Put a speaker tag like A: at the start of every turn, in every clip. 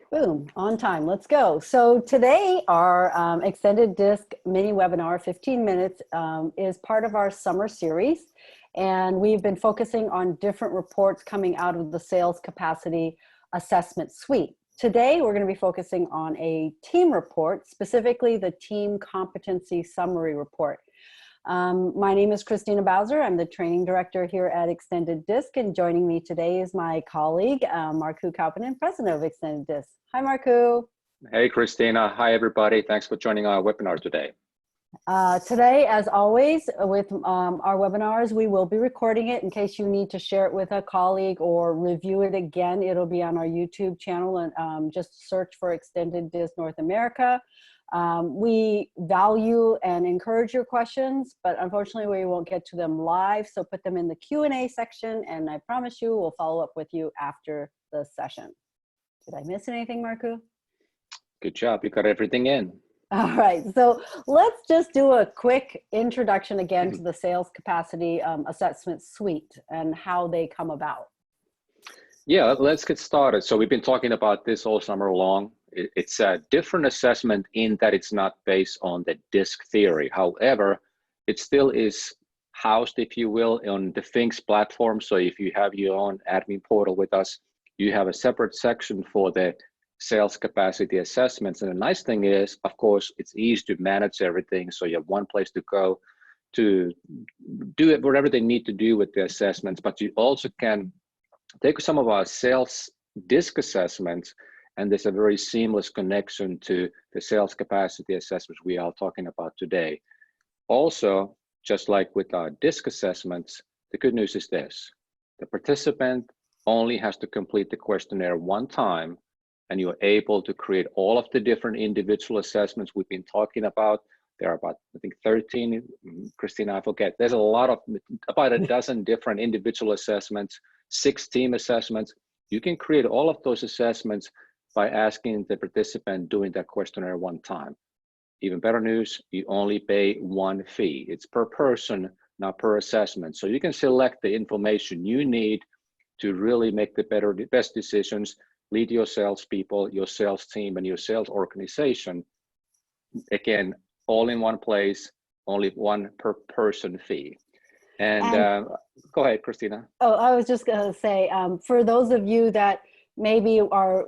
A: Boom, on time. Let's go. So today, our extended disc mini webinar, 15 minutes, is part of our summer series. And we've been focusing on different reports coming out of the sales capacity assessment suite. Today, we're going to be focusing on a team report, specifically the team competency summary report. My name is Christina Bowser. I'm the training director here at Extended Disc, and joining me today is my colleague, Marku Kauppanen, president of Extended Disc. Hi, Marku.
B: Hey, Christina. Hi, everybody. Thanks for joining our webinar today.
A: Today, as always, with our webinars, we will be recording it in case you need to share it with a colleague or review it again. It'll be on our YouTube channel, and just search for Extended Disc North America. We value and encourage your questions, but unfortunately we won't get to them live. So put them in the Q&A section, and I promise you we'll follow up with you after the session. Did I miss anything, Marku?
B: Good job. You got everything in.
A: All right. So let's just do a quick introduction again to the sales capacity assessment suite and how they come about.
B: Yeah, let's get started. So we've been talking about this all summer long. It's a different assessment in that it's not based on the DISC theory. However, it still is housed, if you will, on the Things platform. So if you have your own admin portal with us, you have a separate section for the sales capacity assessments. And the nice thing is, of course, it's easy to manage everything. So you have one place to go to do it, whatever they need to do with the assessments, but you also can take some of our sales DISC assessments, and there's a very seamless connection to the sales capacity assessments we are talking about today. Also, just like with our DISC assessments, the good news is this: the participant only has to complete the questionnaire one time, and you're able to create all of the different individual assessments we've been talking about. There are about, I think, 13, Christina, I forget. There's a lot of, about a dozen different individual assessments, 6 team assessments. You can create all of those assessments by asking the participant doing that questionnaire one time. Even better news, you only pay one fee. It's per person, not per assessment. So you can select the information you need to really make the best decisions, lead your salespeople, your sales team, and your sales organization. Again, all in one place, only one per person fee. And go ahead, Christina.
A: Oh, I was just going to say, for those of you that maybe are,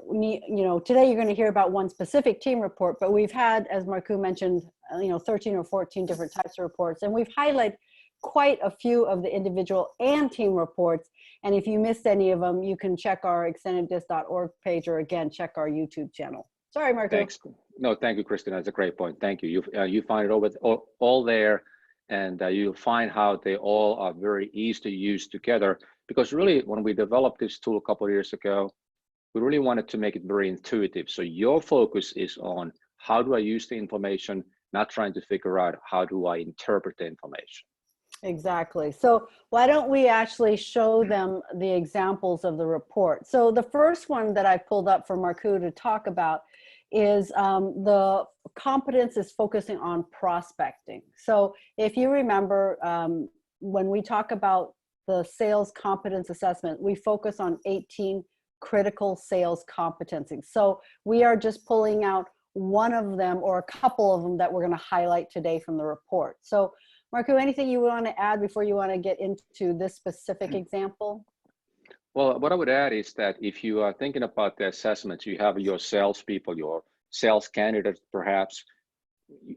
A: today you're going to hear about one specific team report, but we've had, as Marku mentioned, 13 or 14 different types of reports, and we've highlighted quite a few of the individual and team reports. And if you missed any of them, you can check our extendeddisc.org page, or again, check our YouTube channel. Sorry, Marku.
B: Thanks. No, thank you, Christina. That's a great point. Thank you. You find it all there, and you'll find how they all are very easy to use together. Because really, when we developed this tool a couple of years ago, we really wanted to make it very intuitive. So your focus is on how do I use the information, not trying to figure out how do I interpret the information.
A: Exactly. So why don't we actually show them the examples of the report? So the first one that I pulled up for Marku to talk about is the competence is focusing on prospecting. So if you remember, when we talk about the sales competence assessment, we focus on 18 critical sales competencies. So we are just pulling out one of them or a couple of them that we're going to highlight today from the report. So Marku, anything you want to add before you want to get into this specific example?
B: Well, what I would add is that if you are thinking about the assessments, you have your salespeople, your sales candidates, perhaps,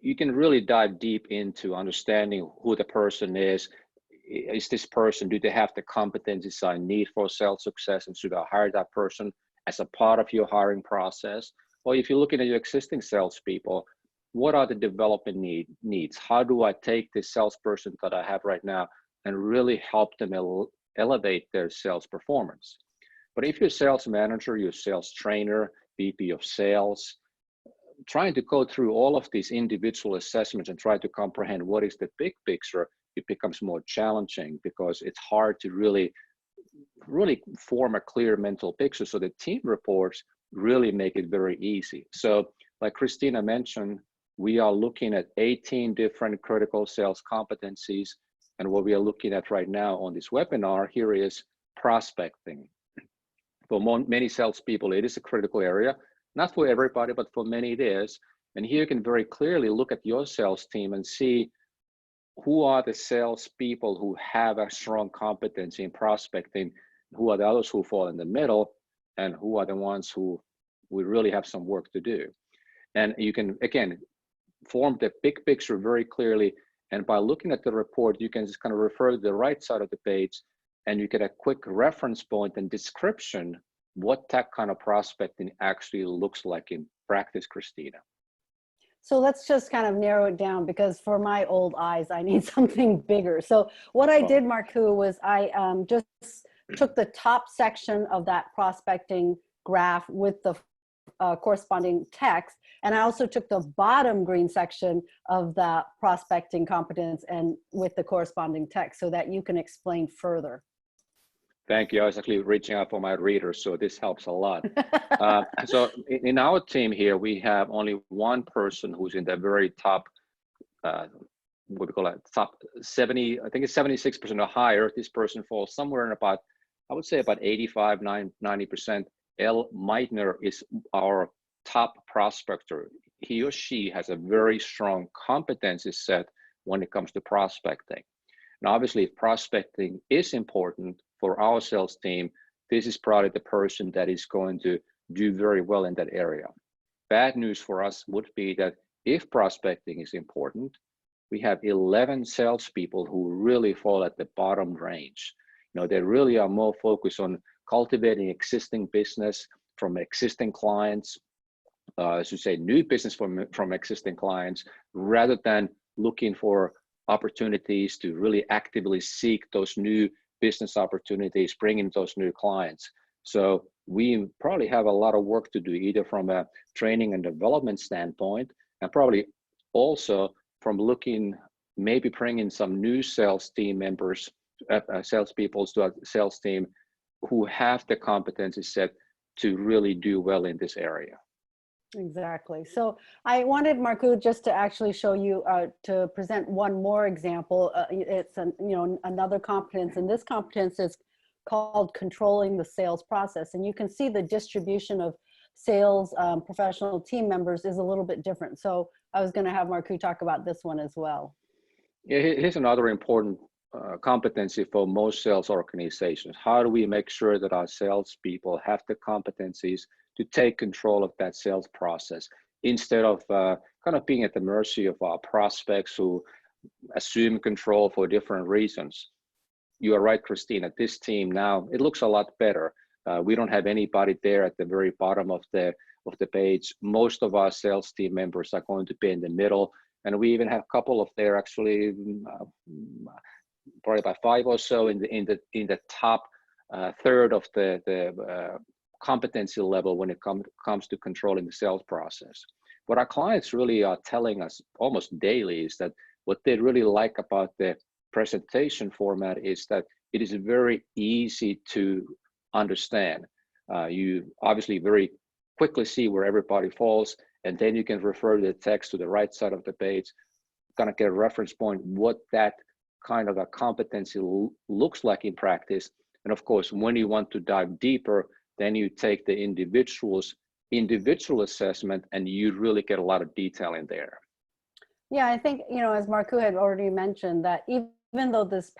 B: you can really dive deep into understanding who the person is. Is this person, do they have the competencies I need for sales success, and should I hire that person as a part of your hiring process? Or if you're looking at your existing salespeople, what are the development needs? How do I take this salesperson that I have right now and really help them elevate their sales performance? But if you're a sales manager, you're a sales trainer, VP of sales, trying to go through all of these individual assessments and try to comprehend what is the big picture, it becomes more challenging because it's hard to really form a clear mental picture. So the team reports really make it very easy. So like Christina mentioned, we are looking at 18 different critical sales competencies. And what we are looking at right now on this webinar here is prospecting. For many salespeople, it is a critical area. Not for everybody, but for many it is. And here you can very clearly look at your sales team and see who are the sales people who have a strong competency in prospecting, who are the others who fall in the middle, and who are the ones who we really have some work to do. And you can, again, form the big picture very clearly. And by looking at the report, you can just kind of refer to the right side of the page and you get a quick reference point and description what that kind of prospecting actually looks like in practice, Christina.
A: So let's just kind of narrow it down, because for my old eyes, I need something bigger. So what I did, Markku, was I just took the top section of that prospecting graph with the corresponding text. And I also took the bottom green section of the prospecting competence and with the corresponding text so that you can explain further.
B: Thank you. I was actually reaching out for my readers, so this helps a lot. So in our team here, we have only one person who's in the very top, what we call it, top 70, I think it's 76% or higher. This person falls somewhere in about, I would say about 85, 90%. L. Meitner is our top prospector. He or she has a very strong competency set when it comes to prospecting. Now, obviously, if prospecting is important for our sales team, this is probably the person that is going to do very well in that area. Bad news for us would be that if prospecting is important, we have 11 salespeople who really fall at the bottom range. You know, they really are more focused on cultivating existing business from existing clients, as you say, new business from existing clients, rather than looking for opportunities to really actively seek those new business opportunities, bringing those new clients. So we probably have a lot of work to do, either from a training and development standpoint, and probably also from looking, maybe bringing some new sales team members, salespeople to our sales team who have the competency set to really do well in this area.
A: Exactly. So I wanted, Markku, just to actually show you, to present one more example. It's another competence, and this competence is called controlling the sales process. And you can see the distribution of sales professional team members is a little bit different. So I was going to have Markku talk about this one as well.
B: Yeah, here's another important competency for most sales organizations. How do we make sure that our salespeople have the competencies to take control of that sales process, instead of kind of being at the mercy of our prospects who assume control for different reasons? You are right, Christina. This team now, it looks a lot better. We don't have anybody there at the very bottom of the page. Most of our sales team members are going to be in the middle, and we even have a couple of there, actually probably about 5 or so in the top third of the competency level when it comes to controlling the sales process. What our clients really are telling us almost daily is that what they really like about the presentation format is that it is very easy to understand. You obviously very quickly see where everybody falls, and then you can refer the text to the right side of the page, kind of get a reference point what that kind of a competency looks like in practice. And of course, when you want to dive deeper, then you take the individual assessment and you really get a lot of detail in there.
A: Yeah, I think, as Markku had already mentioned, that even though this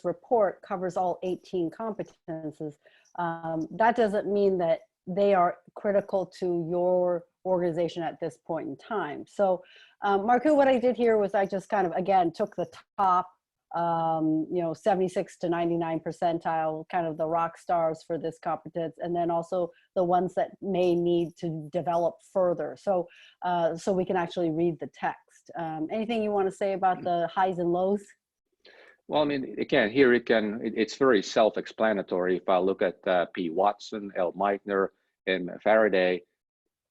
A: report covers all 18 competences, that doesn't mean that they are critical to your organization at this point in time. So Markku, what I did here was I just kind of, again, took the top 76 to 99 percentile, kind of the rock stars for this competence, and then also the ones that may need to develop further. So we can actually read the text. Anything you want to say about the highs and lows?
B: Well, I mean, again, here it's very self-explanatory. If I look at P. Watson, L. Meitner, and Faraday,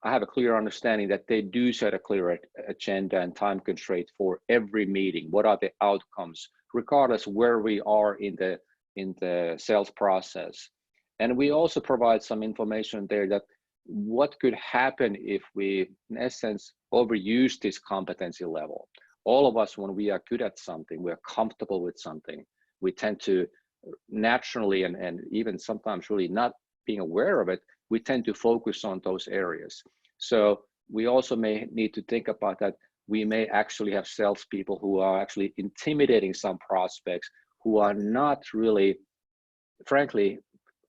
B: I have a clear understanding that they do set a clear agenda and time constraint for every meeting. What are the outcomes, regardless where we are in the sales process? And we also provide some information there that what could happen if we, in essence, overuse this competency level. All of us, when we are good at something, we're comfortable with something, we tend to naturally, and even sometimes really not being aware of it, we tend to focus on those areas. So we also may need to think about that. We may actually have salespeople who are actually intimidating some prospects who are not really, frankly,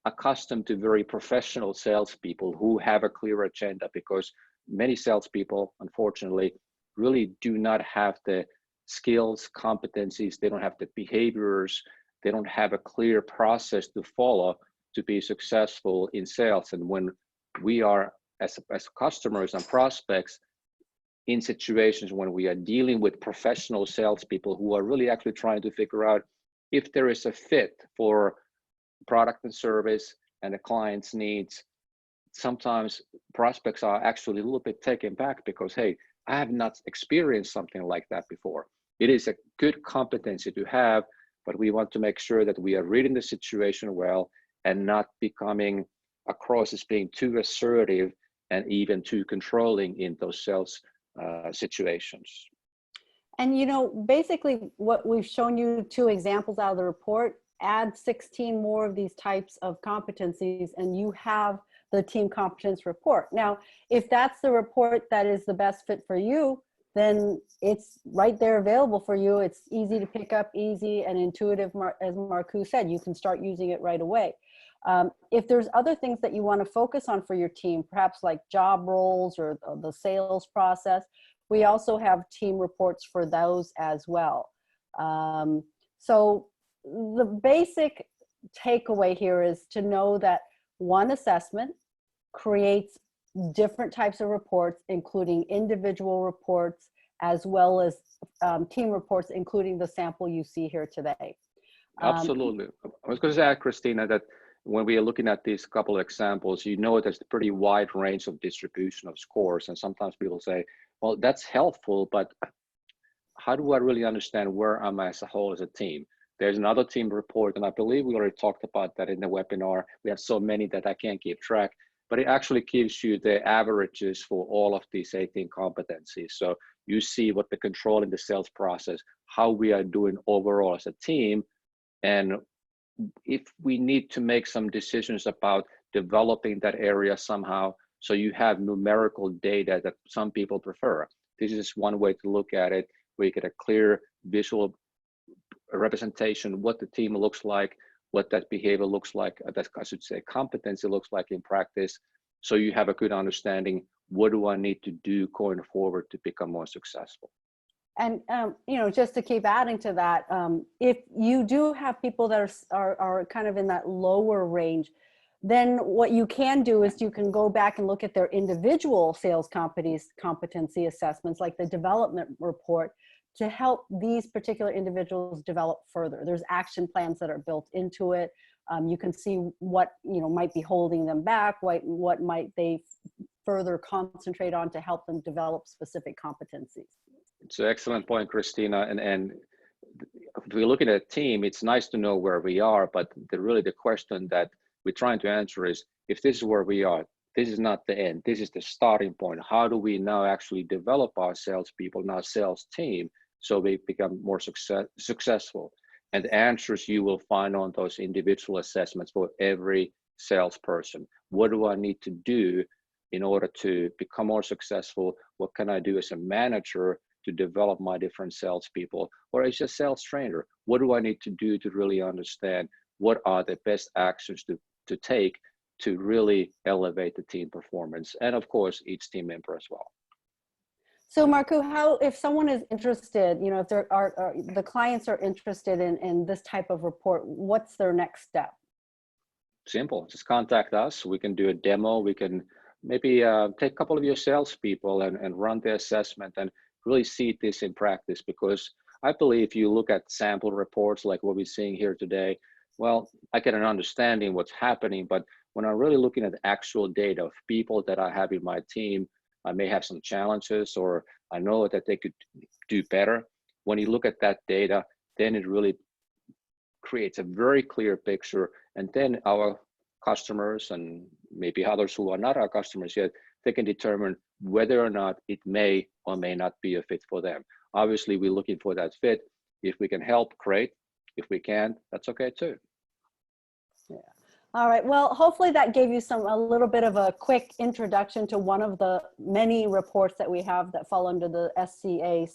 B: accustomed to very professional salespeople who have a clear agenda, because many salespeople, unfortunately, really do not have the skills, competencies, they don't have the behaviors, they don't have a clear process to follow to be successful in sales. And when we are, as customers and prospects, in situations when we are dealing with professional salespeople who are really actually trying to figure out if there is a fit for product and service and the client's needs, sometimes prospects are actually a little bit taken back because, hey, I have not experienced something like that before. It is a good competency to have, but we want to make sure that we are reading the situation well and not becoming across as being too assertive and even too controlling in those sales situations.
A: And basically what we've shown you 2 examples out of the report, add 16 more of these types of competencies and you have the team competence report. Now, if that's the report that is the best fit for you, then it's right there available for you. It's easy to pick up, easy and intuitive, as Markku said, you can start using it right away. If there's other things that you want to focus on for your team, perhaps like job roles or the sales process, we also have team reports for those as well. So the basic takeaway here is to know that one assessment creates different types of reports, including individual reports, as well as team reports, including the sample you see here today.
B: Absolutely. I was going to say, Christina, that when we are looking at these couple of examples, there's a pretty wide range of distribution of scores. And sometimes people say, well, that's helpful, but how do I really understand where am I as a whole as a team? There's another team report, and I believe we already talked about that in the webinar. We have so many that I can't keep track, but it actually gives you the averages for all of these 18 competencies. So you see what the control in the sales process, how we are doing overall as a team, and if we need to make some decisions about developing that area somehow, so you have numerical data that some people prefer. This is one way to look at it, where you get a clear visual representation, what the team looks like, what that behavior looks like, that I should say competency looks like in practice. So you have a good understanding, what do I need to do going forward to become more successful?
A: And, just to keep adding to that, if you do have people that are kind of in that lower range, then what you can do is you can go back and look at their individual sales competency assessments, like the development report, to help these particular individuals develop further. There's action plans that are built into it. You can see what might be holding them back, what might they further concentrate on to help them develop specific competencies.
B: It's an excellent point, Christina. And if we're looking at a team, it's nice to know where we are, but the question that we're trying to answer is, if this is where we are, this is not the end, this is the starting point. How do we now actually develop our salespeople and our sales team so we become more successful? And the answers you will find on those individual assessments for every salesperson. What do I need to do in order to become more successful? What can I do as a manager to develop my different salespeople, or as a sales trainer? What do I need to do to really understand what are the best actions to take to really elevate the team performance, and of course each team member as well?
A: So Markku, if someone is interested, if there are the clients are interested in this type of report, what's their next step?
B: Simple, just contact us. We can do a demo. We can maybe take a couple of your salespeople and run the assessment and really see this in practice, because I believe if you look at sample reports like what we're seeing here today, well, I get an understanding what's happening, but when I'm really looking at the actual data of people that I have in my team, I may have some challenges, or I know that they could do better. When you look at that data, then it really creates a very clear picture, and then our customers and maybe others who are not our customers yet, they can determine whether or not it may or may not be a fit for them. Obviously, we're looking for that fit. If we can help, great. If we can't, that's okay too.
A: Yeah. All right. Well, hopefully that gave you a little bit of a quick introduction to one of the many reports that we have that fall under the SCA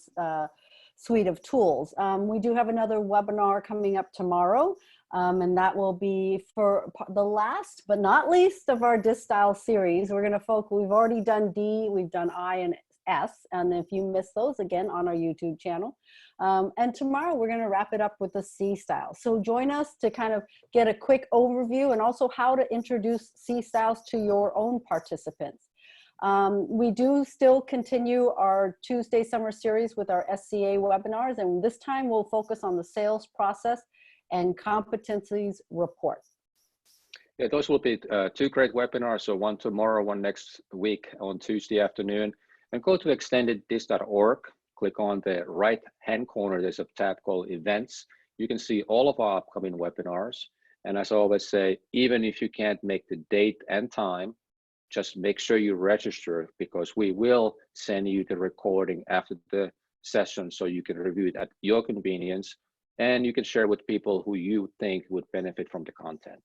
A: suite of tools. We do have another webinar coming up tomorrow, and that will be for the last but not least of our DISC style series. We're going to focus. We've already done D, we've done I and S, and if you missed those, again, on our YouTube channel. And tomorrow we're going to wrap it up with the C style. So join us to kind of get a quick overview and also how to introduce C styles to your own participants. We do still continue our Tuesday summer series with our SCA webinars, and this time we'll focus on the sales process and competencies report.
B: Yeah, those will be two great webinars. So one tomorrow, one next week on Tuesday afternoon. And go to extendedDISC.org. Click on the right-hand corner. There's a tab called Events. You can see all of our upcoming webinars. And as I always say, even if you can't make the date and time, just make sure you register, because we will send you the recording after the session so you can review it at your convenience, and you can share with people who you think would benefit from the content.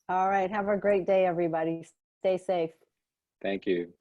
A: All right. Have a great day, everybody. Stay safe.
B: Thank you.